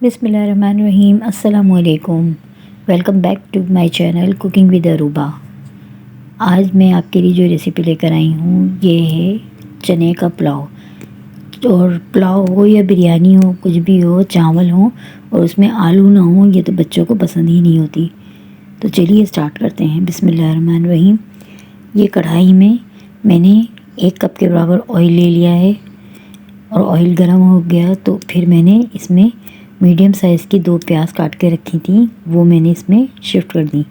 बिस्मिल्लाहिर्रहमानिर्रहीम। अस्सलामु अलैकुम। Welcome back to my channel cooking with Arooba. आज मैं आपके लिए जो रेसिपी लेकर आई हूँ ये है चने का पुलाव। और पुलाव हो या बिरयानी हो, कुछ भी हो, चावल हो और उसमें आलू ना हो, ये तो बच्चों को पसंद ही नहीं होती। तो चलिए स्टार्ट करते हैं। बिस्मिल्लाहिर्रहमानिर्रहीम। ये कढ़ाई में मैंने 1 कप के बराबर ऑयल ले लिया है और ऑयल गर्म हो गया तो फिर मैंने इसमें मीडियम साइज़ की 2 प्याज काट के रखी थी, वो मैंने इसमें शिफ्ट कर दी।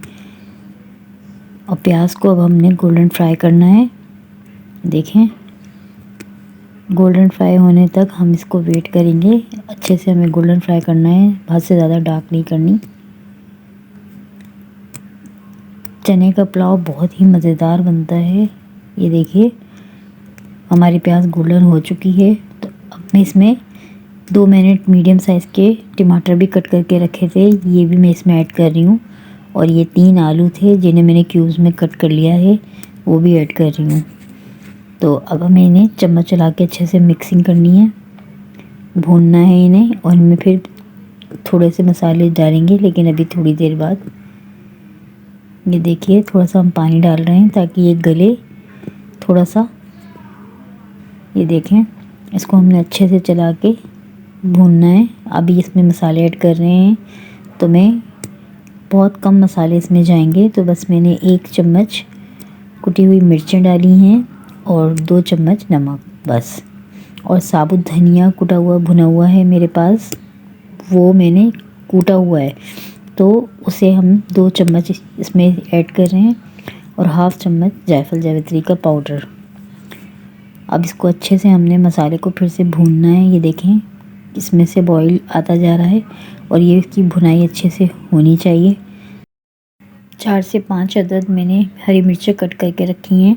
और प्याज को अब हमने गोल्डन फ्राई करना है। देखें, गोल्डन फ्राई होने तक हम इसको वेट करेंगे। अच्छे से हमें गोल्डन फ्राई करना है, हद से ज़्यादा डार्क नहीं करनी। चने का पुलाव बहुत ही मज़ेदार बनता है। ये देखिए हमारी प्याज गोल्डन हो चुकी है। तो अब मैं इसमें 2 मिनट मीडियम साइज़ के टमाटर भी कट करके रखे थे, ये भी मैं इसमें ऐड कर रही हूँ। और ये 3 आलू थे जिन्हें मैंने क्यूब्स में कट कर लिया है, वो भी ऐड कर रही हूँ। तो अब हमें इन्हें चम्मच चला के अच्छे से मिक्सिंग करनी है, भूनना है इन्हें। और इनमें फिर थोड़े से मसाले डालेंगे, लेकिन अभी थोड़ी देर बाद। ये देखिए थोड़ा सा हम पानी डाल रहे हैं ताकि ये गले थोड़ा सा। ये देखें, इसको हमने अच्छे से चला के भूनना है। अभी इसमें मसाले ऐड कर रहे हैं तो मैं बहुत कम मसाले इसमें जाएंगे। तो बस मैंने 1 चम्मच कुटी हुई मिर्चें डाली हैं और 2 चम्मच नमक बस। और साबुत धनिया कुटा हुआ भुना हुआ है मेरे पास, वो मैंने कूटा हुआ है, तो उसे हम 2 चम्मच इसमें ऐड कर रहे हैं। और हाफ़ चम्मच जायफल जावित्री का पाउडर। अब इसको अच्छे से हमने मसाले को फिर से भूनना है। ये देखें इसमें से बॉईल आता जा रहा है और ये इसकी भुनाई अच्छे से होनी चाहिए। 4 से 5 अदद मैंने हरी मिर्चें कट करके रखी हैं,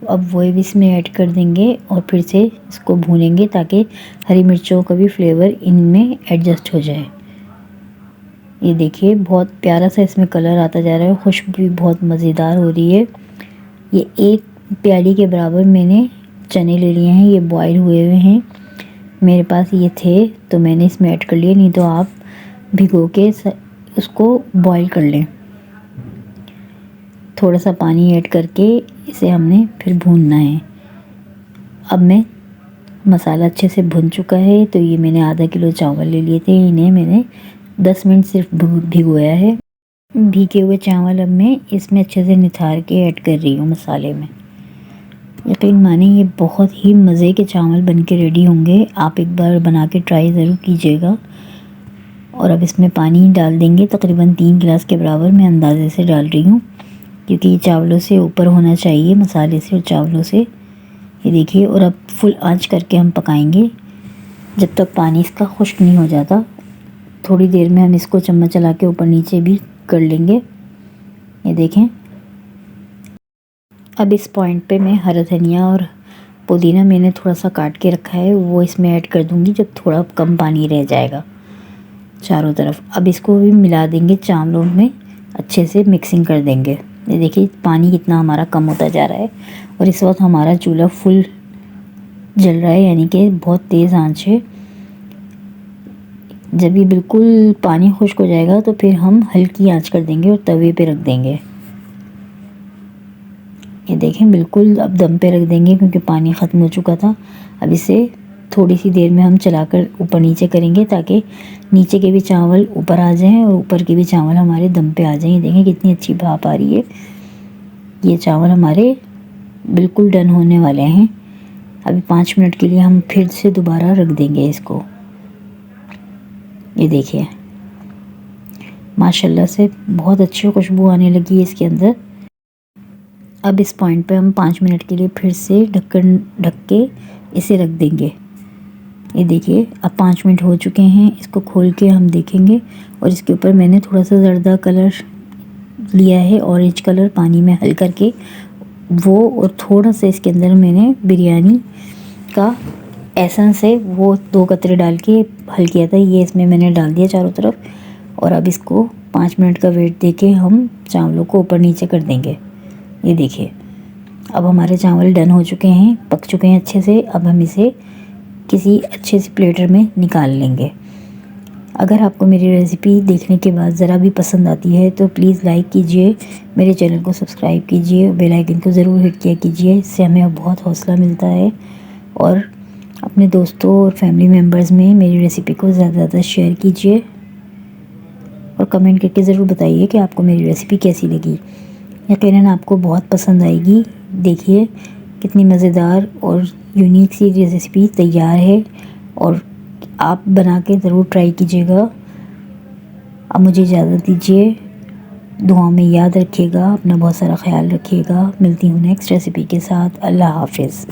अब वो भी इसमें ऐड कर देंगे और फिर से इसको भूनेंगे ताकि हरी मिर्चों का भी फ्लेवर इनमें एडजस्ट हो जाए। ये देखिए बहुत प्यारा सा इसमें कलर आता जा रहा है, खुशबू भी बहुत मज़ेदार हो रही है। ये 1 प्याली के बराबर मैंने चने ले लिए हैं, ये बॉईल हुए हुए हैं। मेरे पास ये थे तो मैंने इसमें ऐड कर लिए, नहीं तो आप भिगो के उसको बॉईल कर लें। थोड़ा सा पानी ऐड करके इसे हमने फिर भूनना है। अब मैं मसाला अच्छे से भुन चुका है, तो ये मैंने आधा किलो चावल ले लिए थे, इन्हें मैंने 10 मिनट सिर्फ भिगोया है। भीगे हुए चावल अब मैं इसमें अच्छे से निथार के ऐड कर रही हूँ मसाले में। यकीन माने ये बहुत ही मज़े के चावल बन के रेडी होंगे, आप एक बार बना के ट्राई ज़रूर कीजिएगा। और अब इसमें पानी डाल देंगे, तकरीबन 3 गिलास के बराबर मैं अंदाजे से डाल रही हूँ, क्योंकि ये चावलों से ऊपर होना चाहिए, मसाले से और चावलों से। ये देखिए, और अब फुल आंच करके हम पकाएंगे जब तक पानी इसका खुश्क नहीं हो जाता। थोड़ी देर में हम इसको चम्मच चला के ऊपर नीचे भी कर लेंगे। ये देखें, अब इस पॉइंट पे मैं हरा धनिया और पुदीना मैंने थोड़ा सा काट के रखा है, वो इसमें ऐड कर दूंगी जब थोड़ा कम पानी रह जाएगा चारों तरफ। अब इसको भी मिला देंगे, चावलों में अच्छे से मिक्सिंग कर देंगे। ये देखिए पानी कितना हमारा कम होता जा रहा है और इस वक्त हमारा चूल्हा फुल जल रहा है, यानी कि बहुत तेज़ आंच है। जब ये बिल्कुल पानी खुश्क हो जाएगा तो फिर हम हल्की आंच कर देंगे और तवे पे रख देंगे। ये देखें बिल्कुल अब दम पे रख देंगे क्योंकि पानी ख़त्म हो चुका था। अब इसे थोड़ी सी देर में हम चलाकर ऊपर नीचे करेंगे ताकि नीचे के भी चावल ऊपर आ जाएं और ऊपर के भी चावल हमारे दम पे आ जाएं। देखें कितनी अच्छी भाप आ रही है। ये चावल हमारे बिल्कुल डन होने वाले हैं। अभी 5 मिनट के लिए हम फिर से दोबारा रख देंगे इसको। ये देखिए माशाल्लाह से बहुत अच्छी खुशबू आने लगी है इसके अंदर। अब इस पॉइंट पे हम 5 मिनट के लिए फिर से ढक्कन ढक के इसे रख देंगे। ये देखिए अब 5 मिनट हो चुके हैं, इसको खोल के हम देखेंगे और इसके ऊपर मैंने थोड़ा सा जर्दा कलर लिया है, ऑरेंज कलर, पानी में हल करके वो, और थोड़ा सा इसके अंदर मैंने बिरयानी का एसेंस है वो 2 कतरे डाल के हल किया था, ये इसमें मैंने डाल दिया चारों तरफ। और अब इसको 5 मिनट का वेट दे के हम चावलों को ऊपर नीचे कर देंगे। ये देखिए अब हमारे चावल डन हो चुके हैं, पक चुके हैं अच्छे से। अब हम इसे किसी अच्छे से प्लेटर में निकाल लेंगे। अगर आपको मेरी रेसिपी देखने के बाद ज़रा भी पसंद आती है तो प्लीज़ लाइक कीजिए, मेरे चैनल को सब्सक्राइब कीजिए, बेल आइकन को ज़रूर हिट किया कीजिए। इससे हमें बहुत हौसला मिलता है। और अपने दोस्तों और फैमिली मेम्बर्स में मेरी रेसिपी को ज़्यादा से ज़्यादा शेयर कीजिए और कमेंट करके ज़रूर बताइए कि आपको मेरी रेसिपी कैसी लगी। यकीनन आपको बहुत पसंद आएगी। देखिए कितनी मज़ेदार और यूनिक सी रेसिपी तैयार है और आप बना के ज़रूर ट्राई कीजिएगा। अब मुझे इजाज़त दीजिए, दुआओं में याद रखिएगा, अपना बहुत सारा ख्याल रखिएगा। मिलती हूँ नेक्स्ट रेसिपी के साथ। अल्लाह हाफ़िज़।